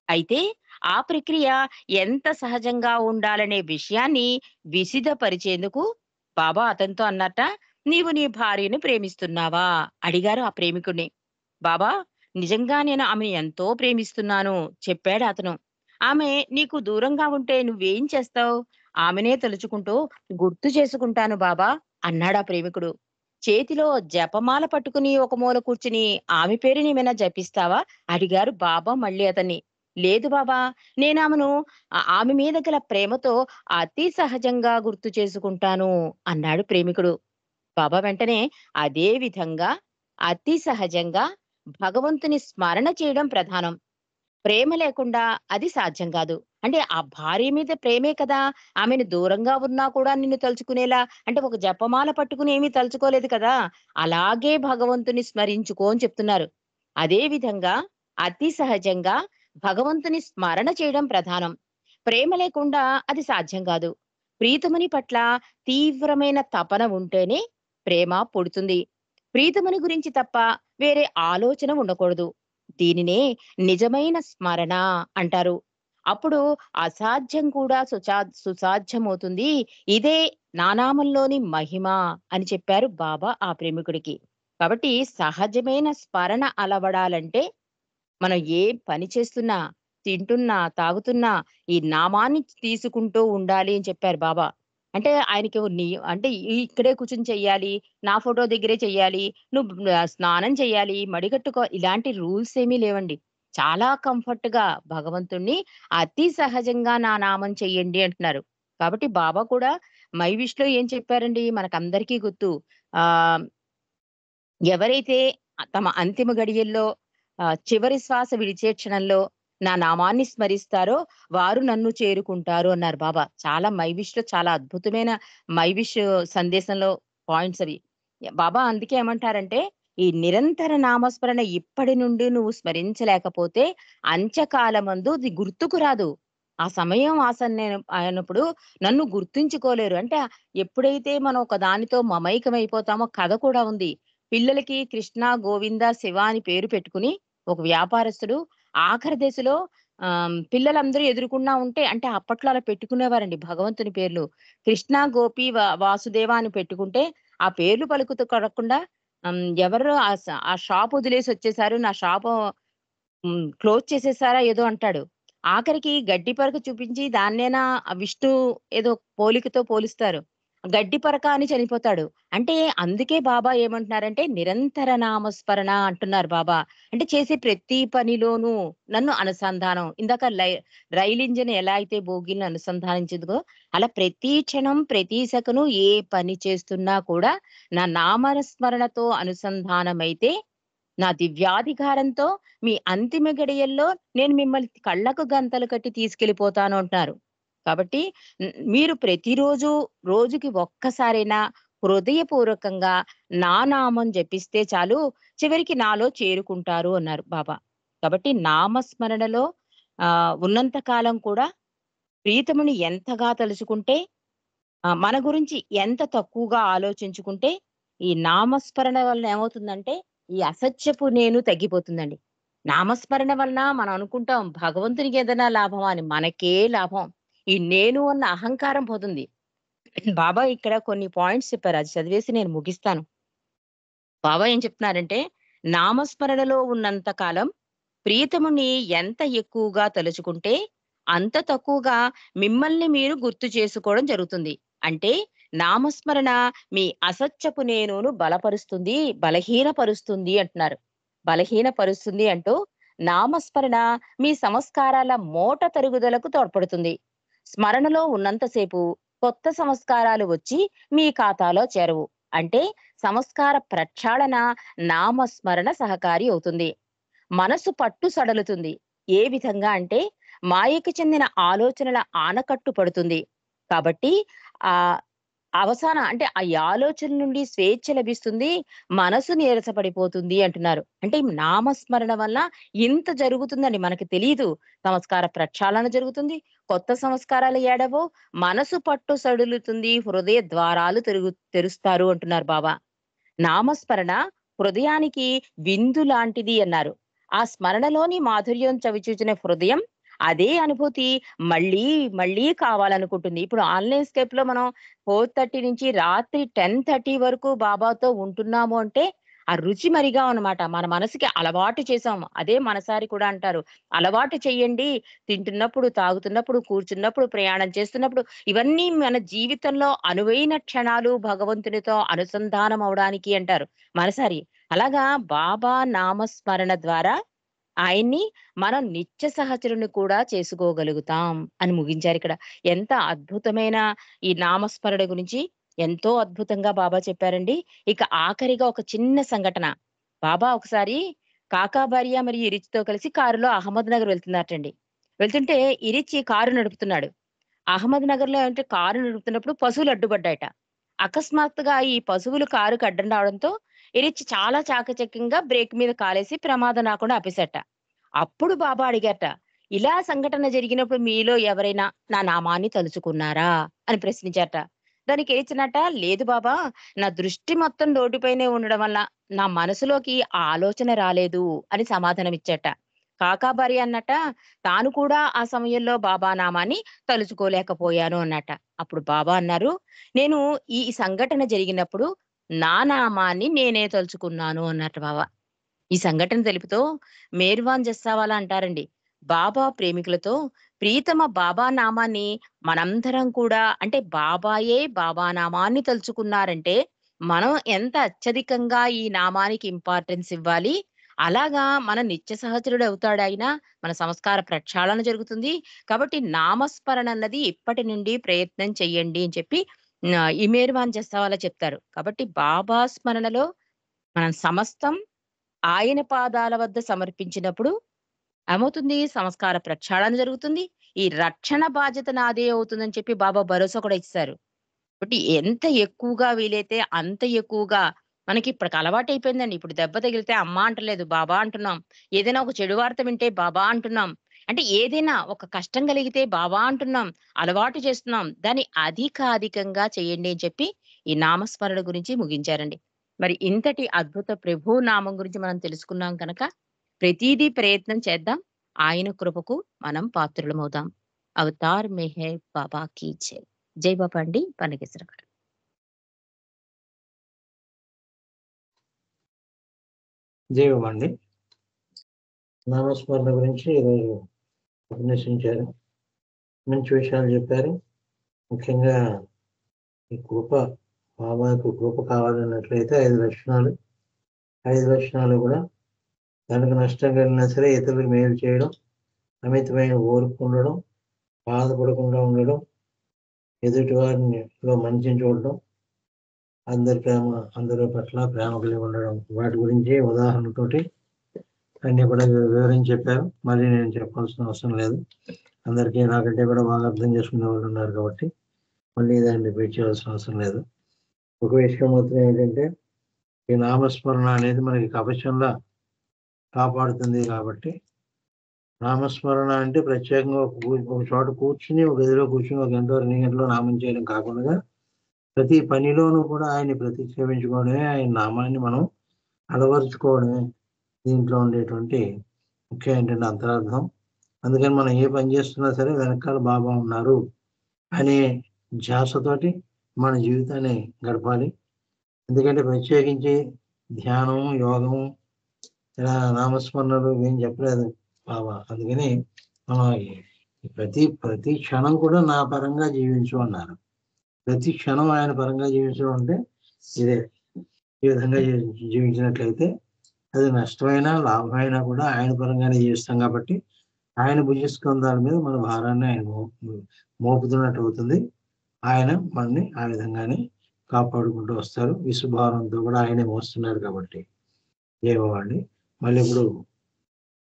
అయితే ఆ ప్రక్రియ ఎంత సహజంగా ఉండాలనే విషయాన్ని విశదపరిచేందుకు బాబా అతనితో అన్నట్ట, "నీవు నీ భార్యను ప్రేమిస్తున్నావా?" అడిగారు ఆ ప్రేమికుడిని. "బాబా, నిజంగా నేను ఆమెను ఎంతో ప్రేమిస్తున్నాను చెప్పాడు అతను. ఆమె నీకు దూరంగా ఉంటే నువ్వేం చేస్తావు? ఆమెనే తలుచుకుంటూ గుర్తు చేసుకుంటాను బాబా అన్నాడా ప్రేమికుడు. చేతిలో జపమాల పట్టుకుని ఒక మూల కూర్చుని ఆమె పేరునేమైనా జపిస్తావా? అడిగారు బాబా మళ్ళీ అతన్ని. లేదు బాబా, నేనామెను ఆమె మీద గల ప్రేమతో అతి సహజంగా గుర్తు చేసుకుంటాను అన్నాడు ప్రేమికుడు. బాబా వెంటనే అదే విధంగా అతి సహజంగా భగవంతుని స్మరణ చేయడం ప్రధానం. ప్రేమ లేకుండా అది సాధ్యం కాదు. అంటే ఆ భార్య మీద ప్రేమే కదా! ఆమెను దూరంగా ఉన్నా కూడా నిన్ను తలుచుకునేలా, అంటే ఒక జపమాల పట్టుకుని ఏమీ తలుచుకోలేదు కదా! అలాగే భగవంతుని స్మరించుకో అని చెప్తున్నారు. అదే విధంగా అతి సహజంగా భగవంతుని స్మరణ చేయడం ప్రధానం. ప్రేమ లేకుండా అది సాధ్యం కాదు. ప్రీతముని పట్ల తీవ్రమైన తపన ఉంటేనే ప్రేమ పుడుతుంది. ప్రీతముని గురించి తప్ప వేరే ఆలోచన ఉండకూడదు. దీనినే నిజమైన స్మరణ అంటారు. అప్పుడు అసాధ్యం కూడా సుసాధ్యమవుతుంది. ఇదే నా నామంలోని మహిమ అని చెప్పారు బాబా ఆ ప్రేమికుడికి. కాబట్టి సహజమైన స్మరణ అలవడాలంటే మనం ఏ పని చేస్తున్నా, తింటున్నా, తాగుతున్నా ఈ నామాన్ని తీసుకుంటూ ఉండాలి అని చెప్పారు బాబా. అంటే ఆయనకి ఓ అంటే ఇక్కడే కూర్చొని చెయ్యాలి, నా ఫోటో దగ్గరే చెయ్యాలి, నువ్వు స్నానం చేయాలి, మడిగట్టుకో ఇలాంటి రూల్స్ ఏమీ లేవండి. చాలా కంఫర్ట్‌గా భగవంతుడిని అతి సహజంగా నా నామం చెయ్యండి అంటున్నారు. కాబట్టి బాబా కూడా 'మై విష్‌లో' ఏం చెప్పారండి మనకందరికీ గుర్తు. ఆహ్ ఎవరైతే తమ అంతిమ గడియల్లో చివరి శ్వాస విడిచే క్షణంలో నా నామాన్ని స్మరిస్తారో వారు నన్ను చేరుకుంటారు అన్నారు బాబా. చాలా 'మై విష్‌లో' చాలా అద్భుతమైన 'మై విష్' సందేశంలో పాయింట్స్ అవి. బాబా అందుకే ఏమంటారంటే, "ఈ నిరంతర నామస్మరణ ఇప్పటి నుండి నువ్వు స్మరించలేకపోతే అంత్యకాలమందు అది గుర్తుకు రాదు. ఆ సమయం ఆసన్నం అయినప్పుడు నన్ను గుర్తుంచుకోలేరు." అంటే ఎప్పుడైతే మనం ఒక దానితో మమైకమైపోతామో కథ కూడా ఉంది. పిల్లలకి కృష్ణ, గోవింద, శివ అని పేరు పెట్టుకుని ఒక వ్యాపారస్తుడు ఆఖరి దశలో పిల్లలందరూ ఎదురుగుండా ఉంటే, అంటే అప్పట్లో అలా పెట్టుకునేవారండి భగవంతుని పేర్లు. కృష్ణ, గోపి, వాసుదేవ అని పెట్టుకుంటే ఆ పేర్లు పలకకుండా ఎవరో ఆ షాప్ వదిలేసి వచ్చేసారు. నా షాపు క్లోజ్ చేసేసారా ఏదో అంటాడు. ఆఖరికి గడ్డి పరక చూపించి దాన్నేనా విష్ణు ఏదో పోలికతో పోలుస్తారు. గడ్డి పరక అని చనిపోతాడు. అంటే అందుకే బాబా ఏమంటున్నారంటే నిరంతర నామస్మరణ అంటున్నారు బాబా. అంటే చేసే ప్రతి పనిలోనూ నన్ను అనుసంధానం. ఇందాక రైలు ఇంజిన్ ఎలా అయితే బోగీలను అనుసంధానించిందో అలా ప్రతి క్షణం, ప్రతి సెకను ఏ పని చేస్తున్నా కూడా నా నామస్మరణతో అనుసంధానమైతే నా దివ్యాధికారంతో మీ అంతిమ గడియల్లో నేను మిమ్మల్ని కళ్ళకు గంతలు కట్టి తీసుకెళ్ళిపోతాను అంటున్నారు. కాబట్టి మీరు ప్రతిరోజు రోజుకి ఒక్కసారైనా హృదయపూర్వకంగా నా నామం జపిస్తే చాలు చివరికి నాలో చేరుకుంటారు అన్నారు బాబా. కాబట్టి నామస్మరణలో ఉన్నంత కాలం కూడా ప్రీతముని ఎంతగా తలుచుకుంటే మన గురించి ఎంత తక్కువగా ఆలోచించుకుంటే, ఈ నామస్మరణ వలన ఏమవుతుందంటే, ఈ అసత్యపు నేను తగ్గిపోతుందండి. నామస్మరణ వలన మనం అనుకుంటాం భగవంతునికి ఏదైనా లాభమా అని. మనకే లాభం. ఈ నేను అన్న అహంకారం పోతుంది. బాబా ఇక్కడ కొన్ని పాయింట్స్ చెప్పారు. అది చదివేసి నేను ముగిస్తాను. బాబా ఏం చెప్తున్నారంటే, నామస్మరణలో ఉన్నంత కాలం ప్రీతముని ఎంత ఎక్కువగా తలుచుకుంటే, అంత తక్కువగా మిమ్మల్ని మీరు గుర్తు చేసుకోవడం జరుగుతుంది. అంటే నామస్మరణ మీ అసత్యపు నేనును బలపరుస్తుంది, బలహీనపరుస్తుంది అంటున్నారు. బలహీనపరుస్తుంది అంటూ నామస్మరణ మీ సంస్కారాల మోట తరుగుదలకు తోడ్పడుతుంది. స్మరణలో ఉన్నంతసేపు కొత్త సంస్కారాలు వచ్చి మీ ఖాతాలో చేరవు. అంటే సంస్కార ప్రక్షాళన నామస్మరణ సహకారి అవుతుంది. మనసు పట్టు సడలుతుంది. ఏ విధంగా అంటే మాయకి చెందిన ఆలోచనల ఆనకట్టు పడుతుంది. కాబట్టి ఆహ్, అంటే ఈ ఆలోచన నుండి స్వేచ్ఛ లభిస్తుంది. మనసు నీరసపడిపోతుంది అంటున్నారు. అంటే ఈ నామస్మరణ వల్ల ఇంత జరుగుతుందండి మనకి తెలీదు. సంస్కార ప్రక్షాళన జరుగుతుంది. కొత్త సంస్కారాలు ఏడవో, మనసు పట్టు సడులుతుంది. హృదయ ద్వారాలు తెరుస్తారు అంటున్నారు బాబా. నామస్మరణ హృదయానికి విందు లాంటిది అన్నారు. ఆ స్మరణలోని మాధుర్యం చవిచూచిన హృదయం అదే అనుభూతి మళ్ళీ, మళ్ళీ కావాలనుకుంటుంది. ఇప్పుడు ఆన్‌లైన్ స్కేప్‌లో మనం 4:30 నుంచి రాత్రి 10:30 వరకు బాబాతో ఉంటున్నాము అంటే, ఆ రుచి మరిగా అన్నమాట. మన మనసుకి అలవాటు చేసాం. అదే మనసారి కూడా అంటారు. అలవాటు చెయ్యండి. తింటున్నప్పుడు, తాగుతున్నప్పుడు, కూర్చున్నప్పుడు, ప్రయాణం చేస్తున్నప్పుడు ఇవన్నీ మన జీవితంలో అనువైన క్షణాలు భగవంతునితో అనుసంధానం అవ్వడానికి అంటారు మనసారి. అలాగా బాబా నామస్మరణ ద్వారా ఆయన్ని మనం నిత్య సహచరుని కూడా చేసుకోగలుగుతాం అని ముగించారిక్కడ. ఎంత అద్భుతమైన ఈ నామస్మరణ గురించి ఎంతో అద్భుతంగా బాబా చెప్పారండి. ఇక ఆఖరిగా ఒక చిన్న సంఘటన. బాబా ఒకసారి కాకా భార్య మరియు ఇరిచితో కలిసి కారులో అహ్మద్ నగర్ వెళ్తున్నారటండి. వెళ్తుంటే ఇరిచి కారు నడుపుతున్నాడు. అహ్మద్ నగర్‌లో అంటే కారు నడుపుతున్నప్పుడు పశువులు అడ్డుపడ్డాయట. అకస్మాత్తుగా ఈ పశువులు కారుకి అడ్డం రావడంతో ఇరిచి చాలా చాకచక్యంగా బ్రేక్ మీద కాలేసి ప్రమాదం రాకుండా ఆపేసాట. అప్పుడు బాబా అడిగారట, "ఇలా సంఘటన జరిగినప్పుడు మీలో ఎవరైనా నా నామాన్ని తలుచుకున్నారా?" అని ప్రశ్నించారట. దానికి ఇరిచినట, "లేదు బాబా, నా దృష్టి మొత్తం రోడ్డుపైనే ఉండడం వల్ల నా మనసులోకి ఆ ఆలోచన రాలేదు" అని సమాధానం ఇచ్చాట. కాకా భార్య అన్నట, తాను కూడా ఆ సమయంలో బాబా నామాన్ని తలుచుకోలేకపోయాను అన్నట. అప్పుడు బాబా అన్నారు, "నేను ఈ సంఘటన జరిగినప్పుడు నా నామాన్ని నేనే తలుచుకున్నాను" అన్నట్టు బాబా. ఈ సంఘటన తెలుపుతూ మేర్వాన్ జస్సావాలా అంటారండి. బాబా ప్రేమికులతో ప్రీతమ బాబా నామాన్ని మనందరం కూడా అంటే బాబాయే బాబా నామాన్ని తలుచుకున్నారంటే మనం ఎంత అత్యధికంగా ఈ నామానికి ఇంపార్టెన్స్ ఇవ్వాలి. అలాగా మన నిత్య సహచరుడు అవుతాడు ఆయన. మన సంస్కార ప్రక్షాళన జరుగుతుంది. కాబట్టి నామస్మరణ అన్నది ఇప్పటి నుండి ప్రయత్నం చెయ్యండి అని చెప్పి ఈ మేర్వాన్ జస్సావాలా చెప్తారు. కాబట్టి బాబా స్మరణలో మనం సమస్తం ఆయన పాదాల వద్ద సమర్పించినప్పుడు ఏమవుతుంది? సంస్కార ప్రక్షాళన జరుగుతుంది. ఈ రక్షణ బాధ్యత నాదే అవుతుందని చెప్పి బాబా భరోసా కూడా ఇచ్చేశారు. కాబట్టి ఎంత ఎక్కువగా వీలైతే అంత ఎక్కువగా మనకి ఇప్పటికి అలవాటైపోయిందండి. ఇప్పుడు దెబ్బ తగిలితే అమ్మ అంటలేదు, బాబా అంటున్నాం. ఏదైనా ఒక చెడు వార్త వింటే బాబా అంటున్నాం. అంటే ఏదైనా ఒక కష్టం కలిగితే బాబా అంటున్నాం. అలవాటు చేస్తున్నాం. దాన్ని అధికాధికంగా చేయండి అని చెప్పి ఈ నామస్మరణ గురించి ముగించారండి. మరి ఇంతటి అద్భుత ప్రభు నామం గురించి మనం తెలుసుకున్నాం కనుక ప్రతీదీ ప్రయత్నం చేద్దాం. ఆయన కృపకు మనం పాత్రులమవుదాం. అవతార్ మెహర్ బాబా కీ జై. జై బాబా అండి. పన్నగేశ్వర గారు. జీవమండి. నామస్మరణ గురించి ఈరోజు ఉపన్యసించారు. మంచి విషయాలు చెప్పారు. ముఖ్యంగా ఈ కృప, బాబాకు కృప కావాలన్నట్లయితే 5 లక్షణాలు. 5 లక్షణాలు కూడా తనకు నష్టం కలిగినా సరే ఇతరులకు మేలు చేయడం, అమితమైన ఓర్పు ఉండడం, బాధపడకుండా ఉండడం, ఎదుటి వారిలో మంచిని చూడడం, అందరి పట్ల ప్రేమ కలిగి ఉండడం, వాటి గురించి ఉదాహరణతోటి అన్ని కూడా వివరించి చెప్పారు. మళ్ళీ నేను చెప్పాల్సిన అవసరం లేదు. అందరికీ నాకంటే కూడా బాగా అర్థం చేసుకునే వాళ్ళు ఉన్నారు కాబట్టి మళ్ళీ దాన్ని రిపీట్ చేయాల్సిన అవసరం లేదు. ఒక విషయం మాత్రం ఏంటంటే ఈ నామస్మరణ అనేది మనకి కవచంలా కాపాడుతుంది. కాబట్టి నామస్మరణ అంటే ప్రత్యేకంగా ఒక చోట కూర్చుని, ఒక గదిలో కూర్చుని 1 గంట 2 గంటలో నామం చేయడం కాకుండా ప్రతి పనిలోనూ కూడా ఆయన్ని ప్రతిక్షేపించుకోవడమే, ఆయన నామాన్ని మనం అలవరుచుకోవడమే దీంట్లో ఉండేటువంటి ముఖ్యమైనటువంటి అంతరార్థం. అందుకని మనం ఏ పని చేస్తున్నా సరే వెనకాల బాబా ఉన్నారు అనే ధ్యాసతోటి మన జీవితాన్ని గడపాలి. ఎందుకంటే ప్రత్యేకించి ధ్యానం, యోగం, ఇలా నామస్మరణలు ఏం చెప్పలేదు బాబా. అందుకని మనం ప్రతి క్షణం కూడా నా పరంగా జీవించు అన్నారు. ప్రతి క్షణం ఆయన పరంగా జీవించడం అంటే ఇదే. ఈ విధంగా జీవించినట్లయితే అది నష్టమైనా లాభమైనా కూడా ఆయన పరంగానే జీవిస్తాం కాబట్టి ఆయన భుజిస్కంధాల మీద మన భారాన్ని ఆయన మోపుతున్నట్టు అవుతుంది. ఆయన మనని ఆ విధంగానే కాపాడుకుంటూ వస్తారు. విశ్వభారంతో కూడా ఆయనే మోస్తున్నారు కాబట్టి ఏమోండి. మళ్ళీ ఇప్పుడు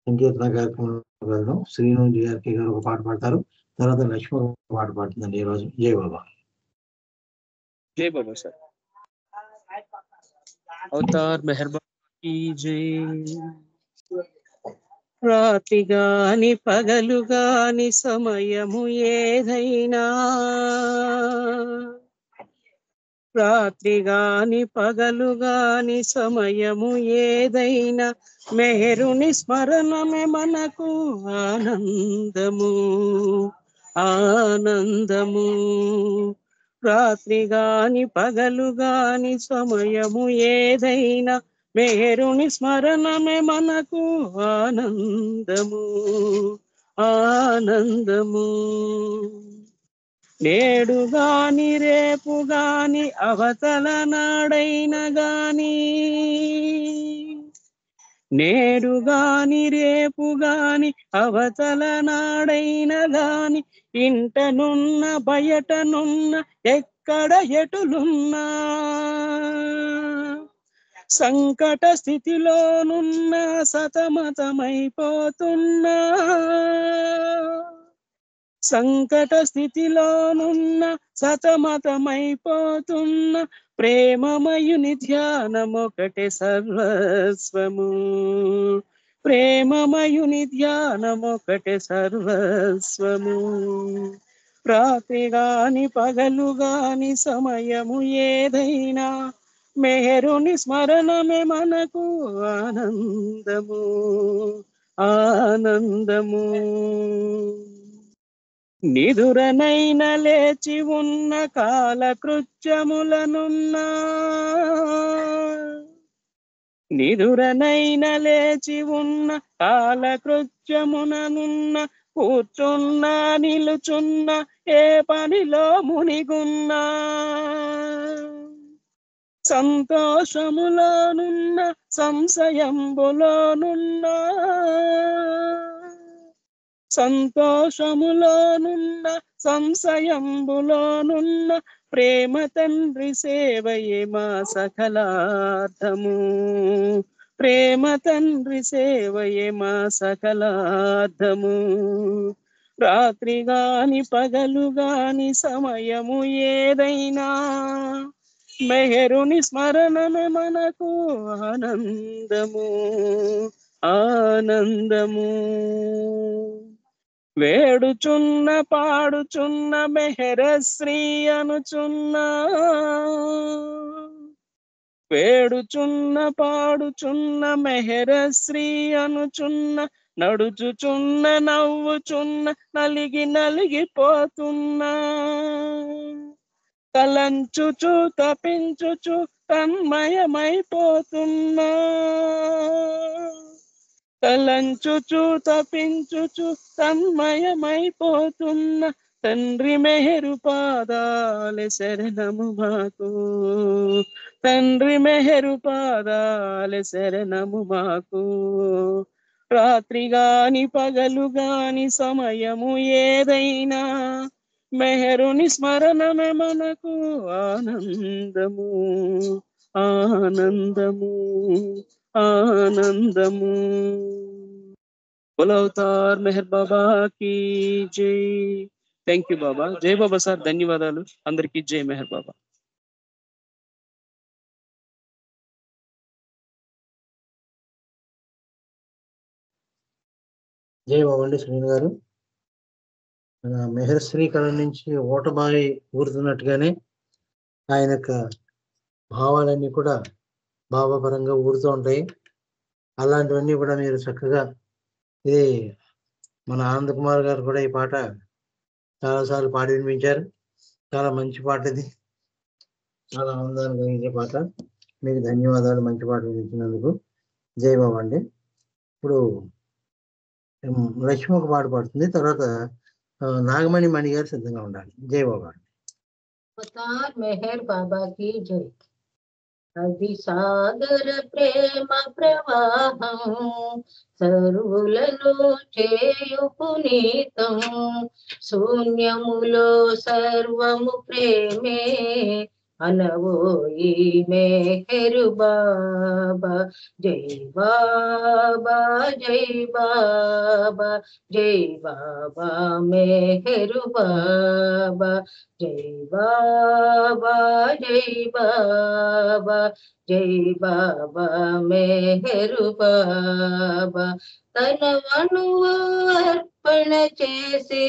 సంకీర్తన కార్యక్రమంలో వెళ్దాం. శ్రీను జిఆర్కే గారు ఒక పాట పాడతారు. తర్వాత లక్ష్మి ఒక పాట పాడుతుందండి ఈరోజు. జై బాబా. जय बाबा सर. अवतार मेहरबान की जय. రాత్రి గాని పగలు గాని సమయము ఏదైనా, రాత్రి గాని పగలు గాని సమయము ఏదైనా మెహరుని స్మరణమే మనకు ఆనందము, ఆనందము. రాత్రి గాని పగలు గాని సమయము ఏదైనా మెహరుని స్మరణమే మనకు ఆనందము ఆనందము. నేడు గాని రేపు గాని అవతల నాడైన గాని, నేడు గాని రేపు గాని అవతల నాడైన గాని, ఇంటనున్న బయటనున్న ఎక్కడ ఎటులున్నా, సంకట స్థితిలోనున్న సతమతమైపోతున్నా, సంకట స్థితిలోనున్న సతమతమైపోతున్న, ప్రేమమయుని ధ్యానమొకటే సర్వస్వము, ప్రేమమయుని ధ్యానమొకటే సర్వస్వము. రాత్రి గాని పగలు గాని సమయము ఏదైనా, మెహరుని స్మరణమే మనకు ఆనందము ఆనందము. నిదురనైన లేచి ఉన్న కాలకృత్యములనున్నా, నిదురనైన లేచి ఉన్న కాలకృత్యముననున్న, కూర్చున్న నిలుచున్న ఏ పనిలో మునిగున్నా, సంతోషములోనున్న సంశయంబులోనున్న, సంతోషములోనున్న సంశయంబులోనున్న, ప్రేమ తండ్రి సేవయే మా సకలార్థము, ప్రేమ తండ్రి సేవయే మా సకలార్థము. రాత్రి గాని పగలు గాని సమయము ఏదైనా, మెహరుని స్మరణమే మనకు ఆనందము ఆనందము. వేడుచున్న పాడుచున్న మెహరశ్రీ అనుచున్నా, వేడుచున్న పాడుచున్న మెహరశ్రీ అనుచున్న, నడుచుచున్న నవ్వుచున్న నలిగి నలిగిపోతున్నా, తలంచుచు తపించుచు తన్మయమైపోతున్నా, తలంచుచు తపించుచు తన్మయమైపోతున్న, తండ్రి మెహరు పాదాలే శరణము మాకు, తండ్రి మెహరు పాదాలే శరణము మాకు. రాత్రి గాని పగలు గాని సమయము ఏదైనా, మెహరుని స్మరణమే మనకు ఆనందము ఆనందము ఆనందము. బోలో అవతార్ మెహర్ బాబా की జై. థ్యాంక్ యూ బాబా. జై బాబా సార్, ధన్యవాదాలు. అందరికీ జై మెహర్ బాబా. జై బాబండి శ్రీను గారు. మన మెహర్శ్రీ కళ నుంచి ఓటబాయి ఊరుతున్నట్టుగానే ఆయన యొక్క భావాలన్నీ కూడా భావపరంగా ఊరుతూ ఉంటాయి. అలాంటివన్నీ కూడా మీరు చక్కగా, ఇది మన ఆనంద్ కుమార్ గారు కూడా ఈ పాట చాలాసార్లు పాడి వినిపించారు. చాలా మంచి పాట ఇది, చాలా ఆనందాన్ని కలిగించే పాట. మీకు ధన్యవాదాలు మంచి పాట వినిపించినందుకు. జై బాబా అండి. ఇప్పుడు లక్ష్మి ఒక పాట పాడుతుంది, తర్వాత నాగమణి మణి గారు సిద్ధంగా ఉండాలి. జై బాబా. అవతార్ మెహర్ బాబా की జై. అది సాగర ప్రేమ ప్రవాహం, సర్వులను చేయు పునీతం, శూన్యములో సర్వము ప్రేమే, అనవోయి మెహరు బాబా. జై బాబా జై బాబా జై బాబా మెహరు బాబా. జై బాబా జై బాబా జై బాబా మెహరు బాబా. తన వణువు అర్పణ చేసి,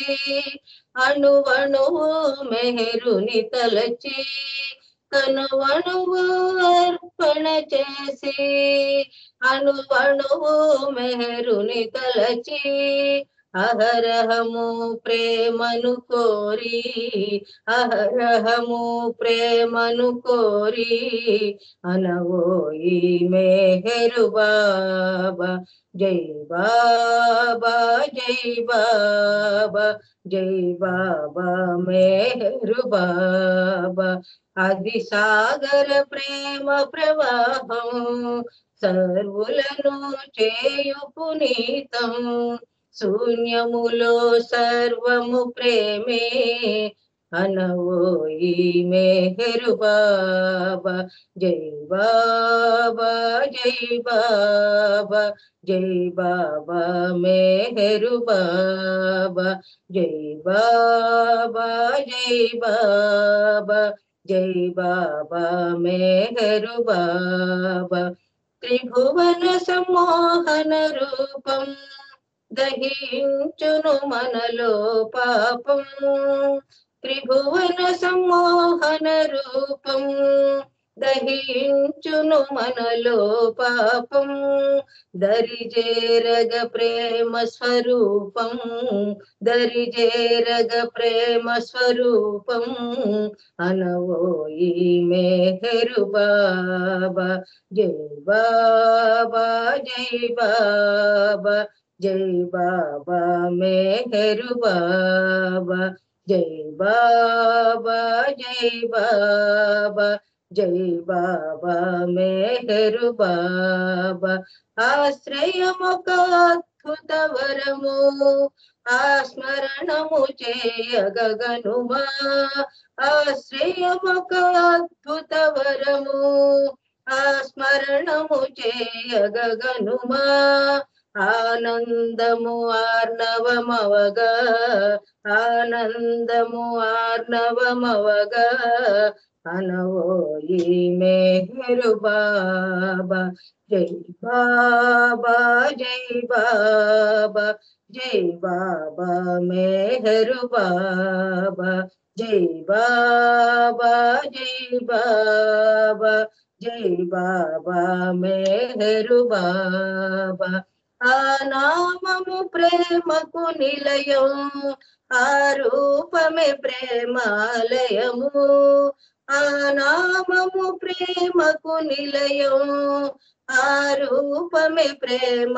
అణువణువు మెహరుని తలచి, తన వణువు అర్పణ చేసి, అణువణువు మెహరుని తలచి, అహరహము ప్రేమను కోరి, అహరహము ప్రేమను కోరి, అనవోయి మెహరు బాబా జై బాబా జై బాబా జై బాబా మెహరు బాబా. అది సాగర ప్రేమ ప్రవాహం సర్వులను చేయు పునీతం, శూన్యములో సర్వము ప్రేమే, అనవోయి మెహరు బాబా జై బాబా జై బాబా జై బాబా మెహరు బాబా జై బాబా జై బాబా జై బాబా మెహరు బాబా. త్రిభువన సమ్మోహన రూపం దహించును మనలో పాపం, త్రిభువన సమ్మోహన రూపం దహించును మనలో పాపం, దరిజేరగ ప్రేమ స్వరూపం, దరిజేరగ ప్రేమ స్వరూపం, అనవోయి మెహరు బాబా జై బాబా జై బాబా జై బాబా మెహరు బాబా జై బాబా జై బాబా జై బాబా మెహరు బాబా. ఆశ్రయమొక అద్భుత వరము, ఆస్మరణము చేయగగనుమా, ఆశ్రయమొక అద్భుత వరము, ఆస్మరణము చేయగగనుమా, ఆనందము ఆర్ణవమవగా, ఆనందము ఆర్ణవమవగా, అనవోయి మెహరు బాబా జై బాబా జై బాబా జై బాబా మెహరు బాబా జై బాబా జై బాబా జై బాబా మెహరు బాబా. ఆ నామము ప్రేమకు నిలయం, ఆ రూపమే ప్రేమాలయము, ఆ నామము ప్రేమకు నిలయం, ఆ రూపమే ప్రేమ